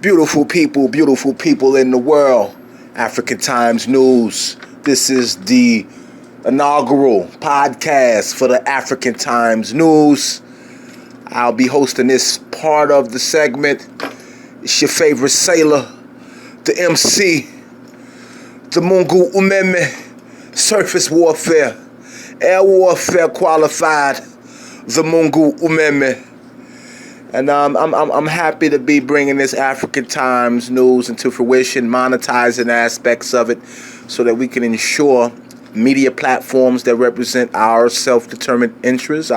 Beautiful people in the world. African Times News. This is the inaugural podcast for the African Times News. I'll be hosting this part of the segment. It's your favorite sailor, the MC, the Mungu Umeme, surface warfare, air warfare qualified, the Mungu Umeme. And I'm happy to be bringing this African Times News into fruition, monetizing aspects of it so that we can ensure media platforms that represent our self-determined interests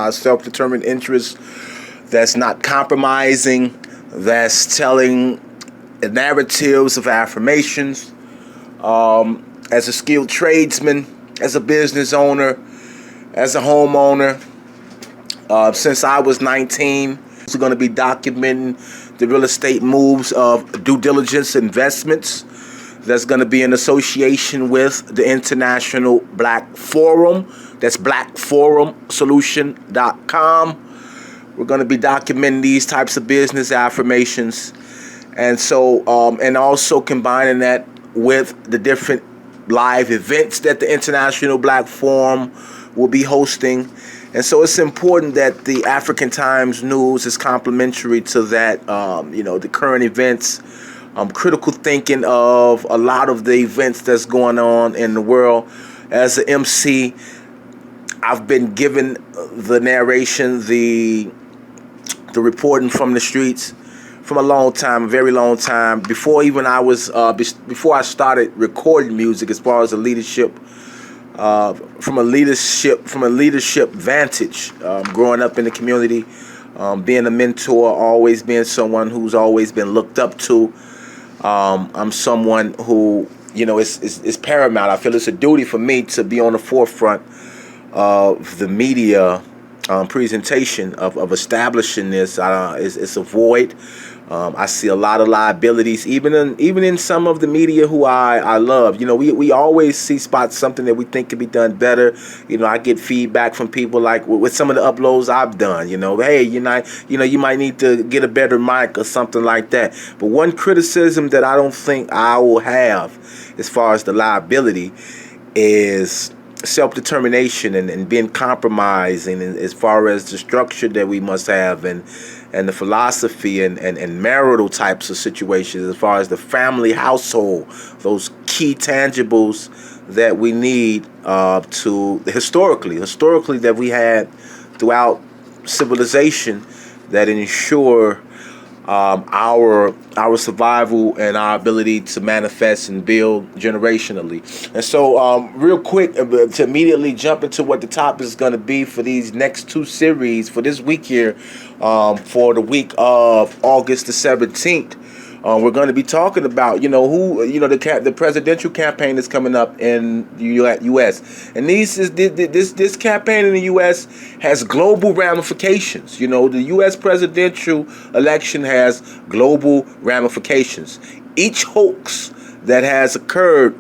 that's not compromising, that's telling narratives of affirmations. As a skilled tradesman, as a business owner, as a homeowner, since I was 19, we're going to be documenting the real estate moves of due diligence investments. That's going to be in association with the International Black Forum. That's blackforumsolution.com. We're going to be documenting these types of business affirmations. And so, and also combining that with the different live events that the International Black Forum will be hosting. And so it's important that the African Times News is complementary to that, the current events, critical thinking of a lot of the events that's going on in the world. As an MC, I've been given the narration, the reporting from the streets from a long time, a very long time, before even before I started recording music, as far as the leadership. From a leadership vantage, growing up in the community, being a mentor, always being someone who's always been looked up to. I'm someone who, is paramount. I feel it's a duty for me to be on the forefront of the media presentation of establishing this. It's a void. I see a lot of liabilities, even in some of the media who I love. We always see spots, something that we think could be done better. I get feedback from people like with some of the uploads I've done. Hey, you might need to get a better mic or something like that. But one criticism that I don't think I will have, as far as the liability, is self-determination and being compromising, and as far as the structure that we must have and the philosophy and marital types of situations, as far as the family household, those key tangibles that we need to historically that we had throughout civilization that ensure our survival and our ability to manifest and build generationally. And so real quick, to immediately jump into what the topic is going to be for these next two series for this week here, for the week of August the 17th. We're going to be talking about, the presidential campaign is coming up in the U.S. And this campaign in the U.S. has global ramifications. The U.S. presidential election has global ramifications. Each hoax that has occurred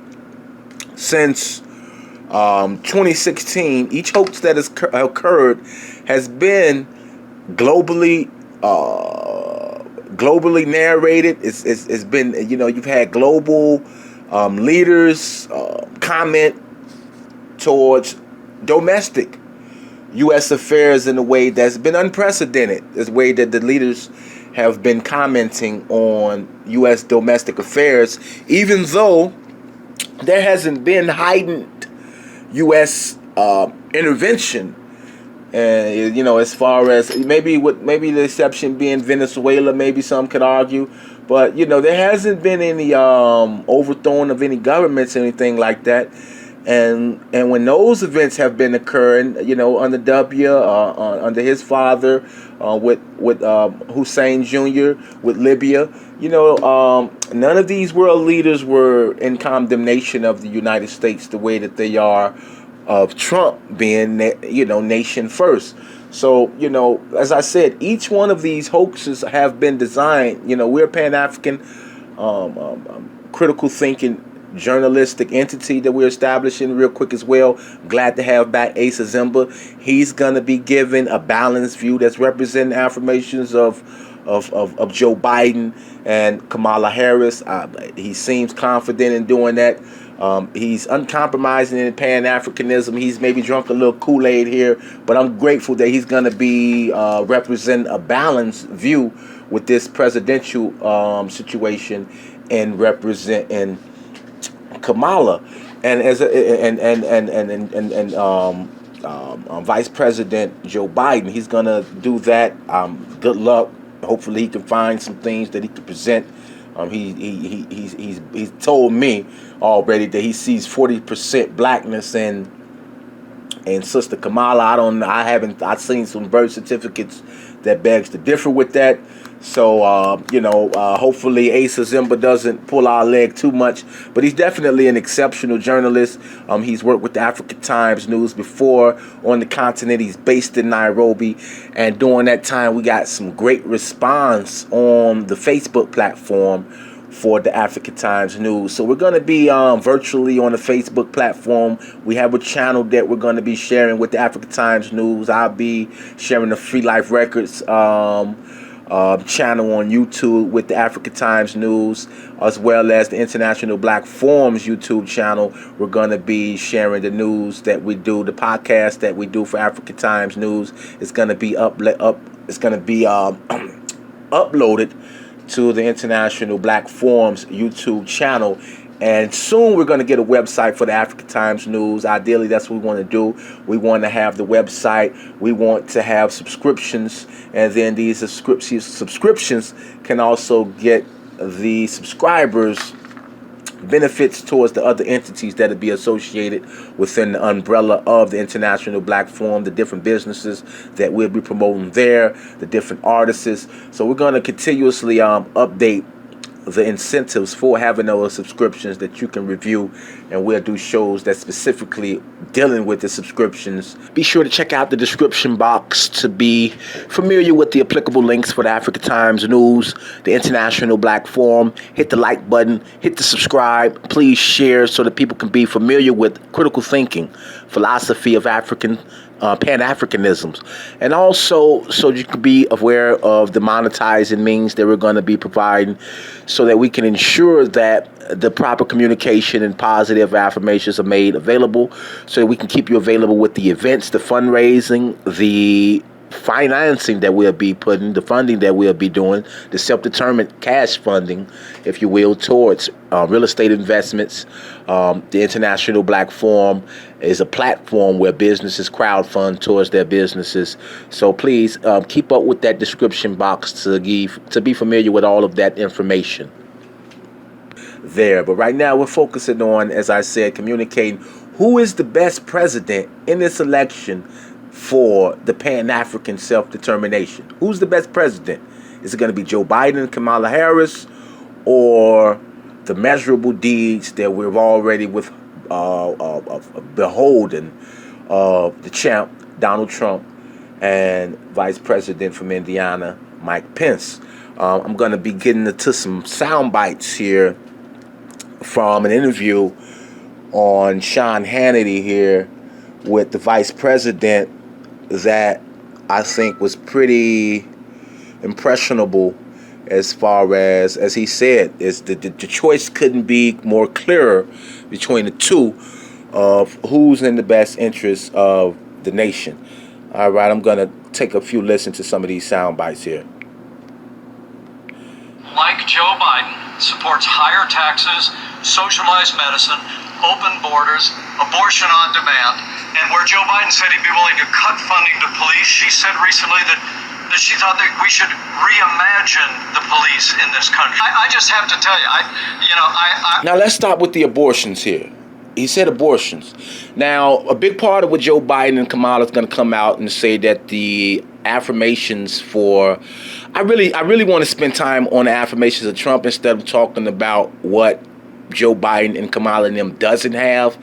since 2016, each hoax that has occurred has been globally narrated. It's been, you've had global leaders comment towards domestic U.S. affairs in a way that's been unprecedented. This way that the leaders have been commenting on U.S. domestic affairs, even though there hasn't been heightened U.S. intervention. And as far as maybe the exception being Venezuela, maybe some could argue, but there hasn't been any overthrowing of any governments or anything like that. And when those events have been occurring, under under his father, with Hussein Jr., with Libya, none of these world leaders were in condemnation of the United States the way that they are of Trump being, nation first. So, as I said, each one of these hoaxes have been designed. We're a Pan-African critical thinking journalistic entity that we're establishing real quick as well. Glad to have back Aisa Zemba. He's going to be giving a balanced view that's representing affirmations of of Joe Biden and Kamala Harris. He seems confident in doing that. He's uncompromising in Pan-Africanism. He's maybe drunk a little Kool-Aid here, but I'm grateful that he's going to be represent a balanced view with this presidential situation and representing Kamala. And as Vice President Joe Biden, he's gonna do that. Good luck. Hopefully, he can find some things that he can present. He's told me already that he sees 40% blackness in Sister Kamala. I've seen some birth certificates that begs to differ with that. So, hopefully Aisa Zemba doesn't pull our leg too much. But he's definitely an exceptional journalist. He's worked with the African Times News before on the continent. He's based in Nairobi. And during that time, we got some great response on the Facebook platform for the African Times News. So we're going to be virtually on the Facebook platform. We have a channel that we're going to be sharing with the African Times News. I'll be sharing the Freelife Records channel on YouTube with the African Times News, as well as the International Black Forum's YouTube channel. We're going to be sharing the news that we do, the podcast that we do for African Times News. It's going to be uploaded to the International Black Forum's YouTube channel. And soon we're going to get a website for the African Times News. Ideally, that's what we want to do. We want to have the website. We want to have subscriptions. And then these subscriptions can also get the subscribers benefits towards the other entities that will be associated within the umbrella of the International Black Forum, the different businesses that we'll be promoting there, the different artists. So we're going to continuously update the incentives for having those subscriptions that you can review, and we'll do shows that specifically dealing with the subscriptions. Be sure to check out the description box to be familiar with the applicable links for the African Times News, the International Black Forum. Hit the like button, hit the subscribe, please share so that people can be familiar with critical thinking, philosophy of Pan-Africanisms, and also so you can be aware of the monetizing means that we're going to be providing so that we can ensure that the proper communication and positive affirmations are made available, so that we can keep you available with the events, the fundraising, the financing that we'll be putting, the funding that we'll be doing, the self-determined cash funding, if you will, towards real estate investments. The International Black Forum is a platform where businesses crowdfund towards their businesses. So please keep up with that description box to be familiar with all of that information there. But right now we're focusing on, as I said, communicating who is the best president in this election for the Pan-African self-determination. Who's the best president? Is it going to be Joe Biden and Kamala Harris, or the measurable deeds that we've already beholden of the champ, Donald Trump, and Vice President from Indiana, Mike Pence? I'm going to be getting into some sound bites here from an interview on Sean Hannity here with the Vice President that I think was pretty impressionable, as far as he said, is the choice couldn't be more clearer between the two of who's in the best interest of the nation. All right, I'm going to take a few listens to some of these sound bites here. Like Joe Biden, supports higher taxes, socialized medicine, open borders, abortion on demand, and where Joe Biden said he'd be willing to cut funding to police, she said recently that she thought that we should reimagine the police in this country. I just have to tell you, Now let's stop with the abortions here. He said abortions. Now, a big part of what Joe Biden and Kamala is going to come out and say that the affirmations for... I really want to spend time on the affirmations of Trump instead of talking about what Joe Biden and Kamala and them doesn't have.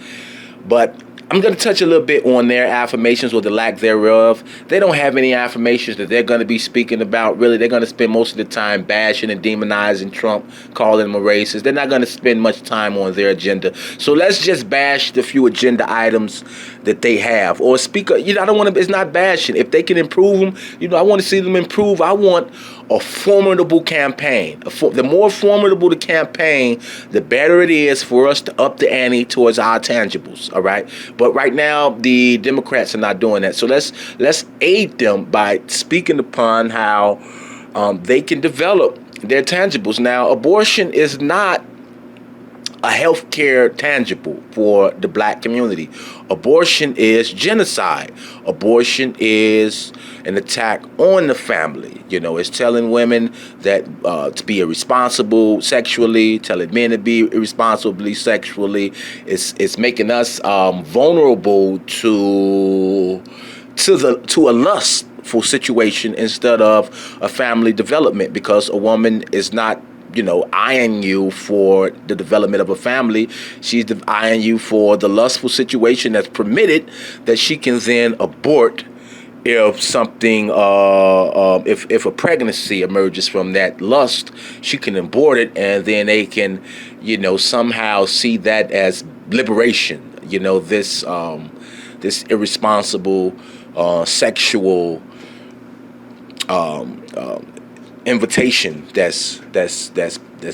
But I'm going to touch a little bit on their affirmations or the lack thereof. They don't have any affirmations that they're going to be speaking about. Really, they're going to spend most of the time bashing and demonizing Trump, calling him a racist. They're not going to spend much time on their agenda. So let's just bash the few agenda items that they have, or speak. I don't want to. It's not bashing. If they can improve them, I want to see them improve. I want a formidable campaign. The more formidable the campaign, the better it is for us to up the ante towards our tangibles. All right, but right now the Democrats are not doing that. So let's aid them by speaking upon how they can develop their tangibles. Now, abortion is not a healthcare tangible for the black community. Abortion is genocide. Abortion is an attack on the family. You know, it's telling women that to be irresponsible sexually, telling men to be irresponsibly sexually. It's making us vulnerable to a lustful situation instead of a family development, because a woman is not, you know, eyeing you for the development of a family. She's eyeing you for the lustful situation that's permitted, that she can then abort if something, if a pregnancy emerges from that lust. She can abort it, and then they can, you know, somehow see that as liberation. You know, this irresponsible sexual invitation that's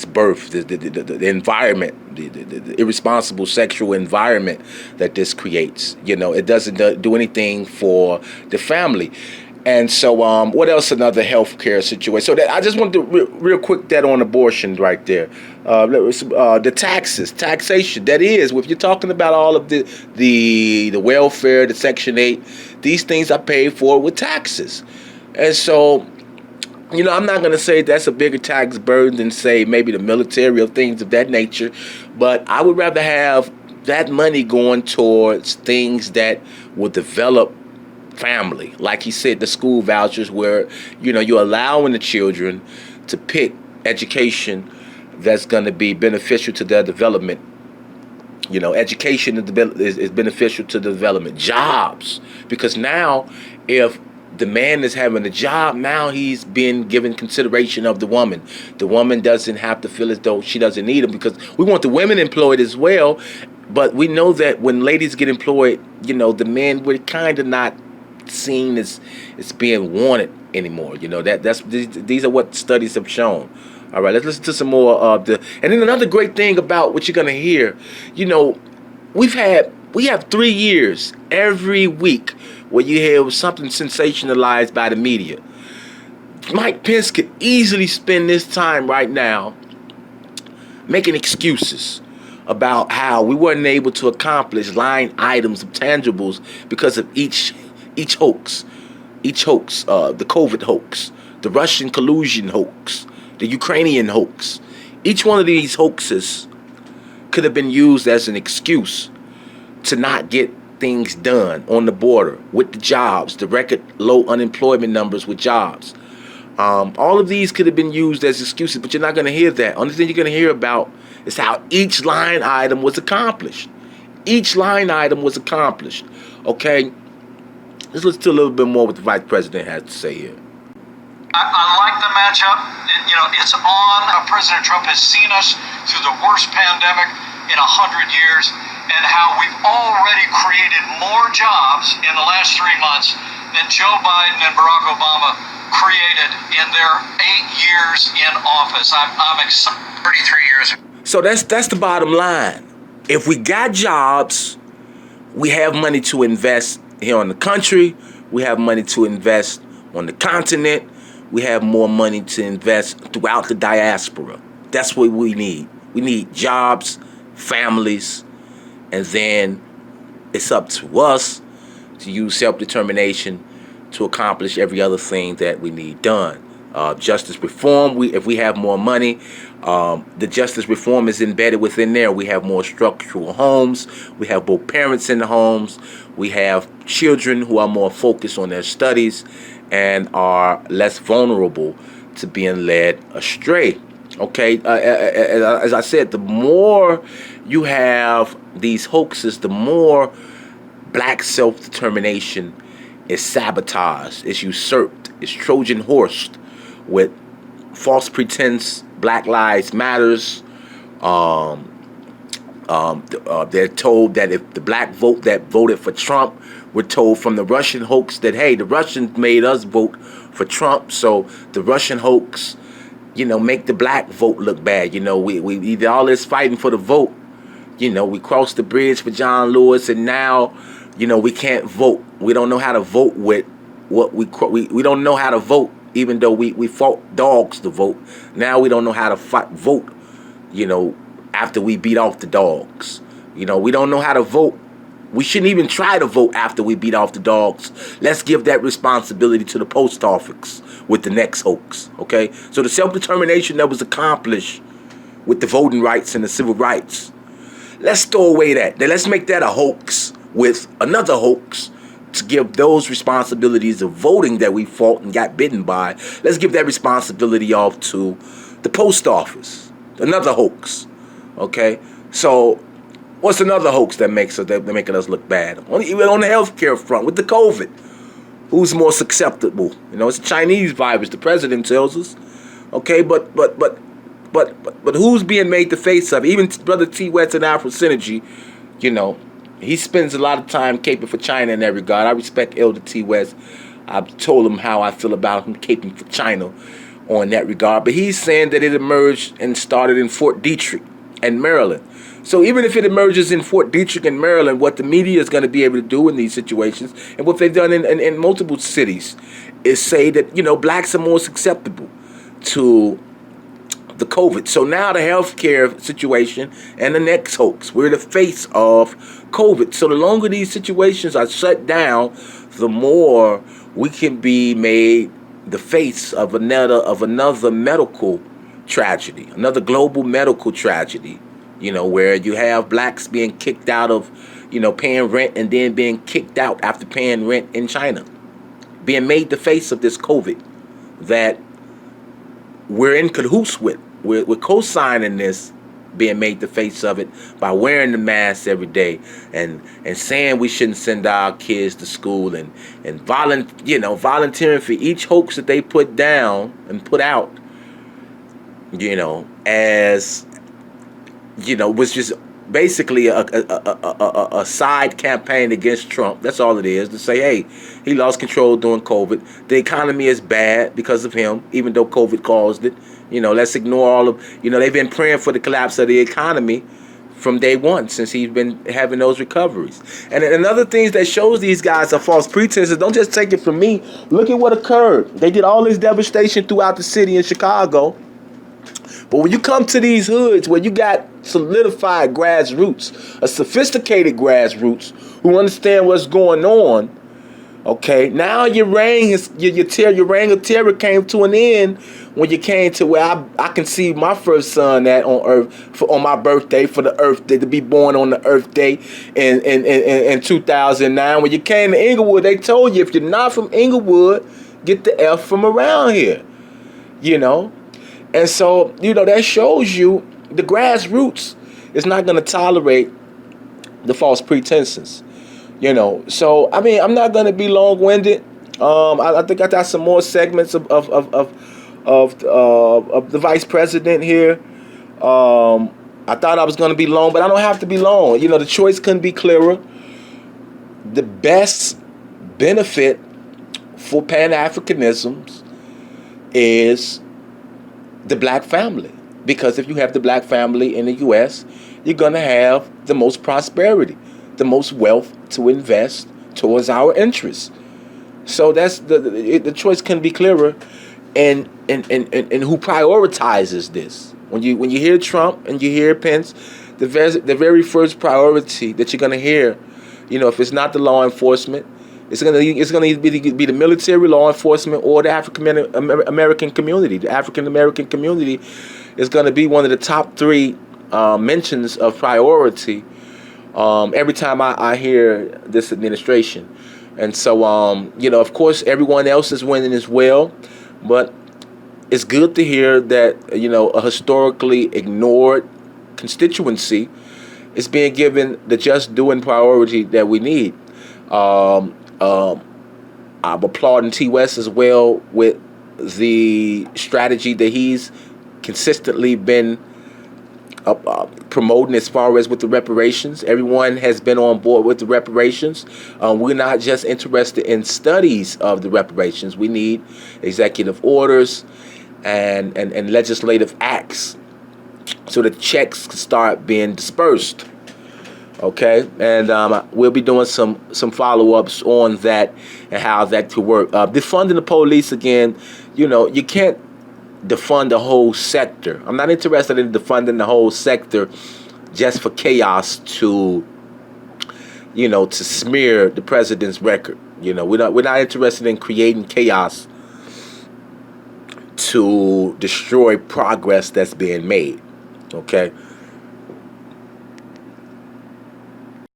birth, the environment, the irresponsible sexual environment that this creates. You know, it doesn't do anything for the family. And so what else? Another healthcare situation. So that I just want to real quick that on abortion right there. The taxation. That is, if you're talking about all of the welfare, the Section 8, these things are paid for with taxes. And so, you know, I'm not going to say that's a bigger tax burden than, say, maybe the military or things of that nature, but I would rather have that money going towards things that will develop family. Like he said, the school vouchers, where, you know, you're allowing the children to pick education that's going to be beneficial to their development. You know, education is beneficial to the development. Jobs, because now if the man is having a job, now he's been given consideration of the woman. The woman doesn't have to feel as though she doesn't need him, because we want the women employed as well. But we know that when ladies get employed, you know, the men were kind of not seen as being wanted anymore. You know, these are what studies have shown. All right, let's listen to some more of the. And then another great thing about what you're gonna hear, you know, we have 3 years every week where you hear something sensationalized by the media. Mike Pence could easily spend this time right now making excuses about how we weren't able to accomplish line items of tangibles because of each hoax. The COVID hoax, the Russian collusion hoax, the Ukrainian hoax. Each one of these hoaxes could have been used as an excuse to not get things done on the border with the jobs, the record low unemployment numbers with jobs. All of these could have been used as excuses, but you're not going to hear that. Only thing you're going to hear about is how each line item was accomplished. Each line item was accomplished. Okay? Let's listen to a little bit more what the Vice President has to say here. I like the matchup. It's on. President Trump has seen us through the worst pandemic in 100 years, and how we've already created more jobs in the last 3 months than Joe Biden and Barack Obama created in their 8 years in office. I'm excited. 33 years. So that's the bottom line. If we got jobs, we have money to invest here in the country. We have money to invest on the continent. We have more money to invest throughout the diaspora. That's what we need. We need jobs, families, and then it's up to us to use self-determination to accomplish every other thing that we need done. Justice reform, if we have more money, the justice reform is embedded within there. We have more structural homes. We have both parents in the homes. We have children who are more focused on their studies and are less vulnerable to being led astray. Okay, as I said, the more you have these hoaxes, the more black self-determination is sabotaged, is usurped, is Trojan horsed with false pretense, Black Lives Matters, They're told that if the black vote that voted for Trump, we're told from the Russian hoax that, hey, the Russians made us vote for Trump, so the Russian hoax, make the black vote look bad. We did all this fighting for the vote. We crossed the bridge for John Lewis, and now, we can't vote. We don't know how to vote with what we don't know how to vote, even though we fought dogs to vote. Now we don't know how to vote, after we beat off the dogs. We don't know how to vote. We shouldn't even try to vote after we beat off the dogs. Let's give that responsibility to the post office with the next hoax, okay? So the self-determination that was accomplished with the voting rights and the civil rights, let's throw away that. Then let's make that a hoax with another hoax to give those responsibilities of voting that we fought and got bitten by. Let's give that responsibility off to the post office. Another hoax, okay? So what's another hoax that making us look bad? Even on the healthcare front with the COVID, who's more susceptible? It's a Chinese virus. The president tells us, okay. But who's being made the face of? Even Brother T. West in Afro Synergy, he spends a lot of time caping for China in that regard. I respect Elder T. West. I've told him how I feel about him caping for China on that regard. But he's saying that it emerged and started in Fort Detrick and Maryland. So even if it emerges in Fort Detrick and Maryland, what the media is going to be able to do in these situations, and what they've done in multiple cities, is say that, blacks are more susceptible to the COVID. So now the healthcare situation and the next hoax, we're the face of COVID. So the longer these situations are shut down, the more we can be made the face of another medical tragedy, another global medical tragedy, where you have blacks being kicked out of, paying rent and then being kicked out after paying rent in China, being made the face of this COVID that we're in cahoots with. We're co-signing this, being made the face of it by wearing the mask every day and saying we shouldn't send our kids to school and volunteering for each hoax that they put down and put out, as was just basically a side campaign against Trump. That's all it is, to say, hey, he lost control during COVID. The economy is bad because of him, even though COVID caused it. Let's ignore all of, they've been praying for the collapse of the economy from day one since he's been having those recoveries. And another thing that shows these guys are false pretenses, don't just take it from me. Look at what occurred. They did all this devastation throughout the city in Chicago. But when you come to these hoods where you got solidified grassroots, a sophisticated grassroots who understand what's going on, okay, now your reign of terror came to an end when you came to where I conceived my first son on Earth on my birthday, for the Earth Day, to be born on the Earth Day in 2009. When you came to Inglewood, they told you, if you're not from Inglewood, get the F from around here, And so, that shows you the grassroots is not going to tolerate the false pretenses, So, I'm not going to be long-winded. I think I got some more segments of the vice president here. I thought I was going to be long, but I don't have to be long. The choice couldn't be clearer. The best benefit for Pan-Africanism is the black family, because if you have the black family in the U.S., you're going to have the most prosperity, the most wealth to invest towards our interests. So that's the choice can be clearer, and who prioritizes this. When you hear Trump and you hear Pence, the very first priority that you're going to hear, if it's not the law enforcement, it's gonna be the military, law enforcement, or the African American community. The African American community is gonna be one of the top three mentions of priority every time I hear this administration. And so of course everyone else is winning as well, but it's good to hear that a historically ignored constituency is being given the just due and priority that we need. I'm applauding T. West as well with the strategy that he's consistently been promoting as far as with the reparations. Everyone has been on board with the reparations. We're not just interested in studies of the reparations. We need executive orders and legislative acts so that checks can start being dispersed. Okay, and we'll be doing some follow-ups on that and how that could work. Defunding the police again, you can't defund the whole sector. I'm not interested in defunding the whole sector just for chaos to smear the president's record. We're not interested in creating chaos to destroy progress that's being made. Okay.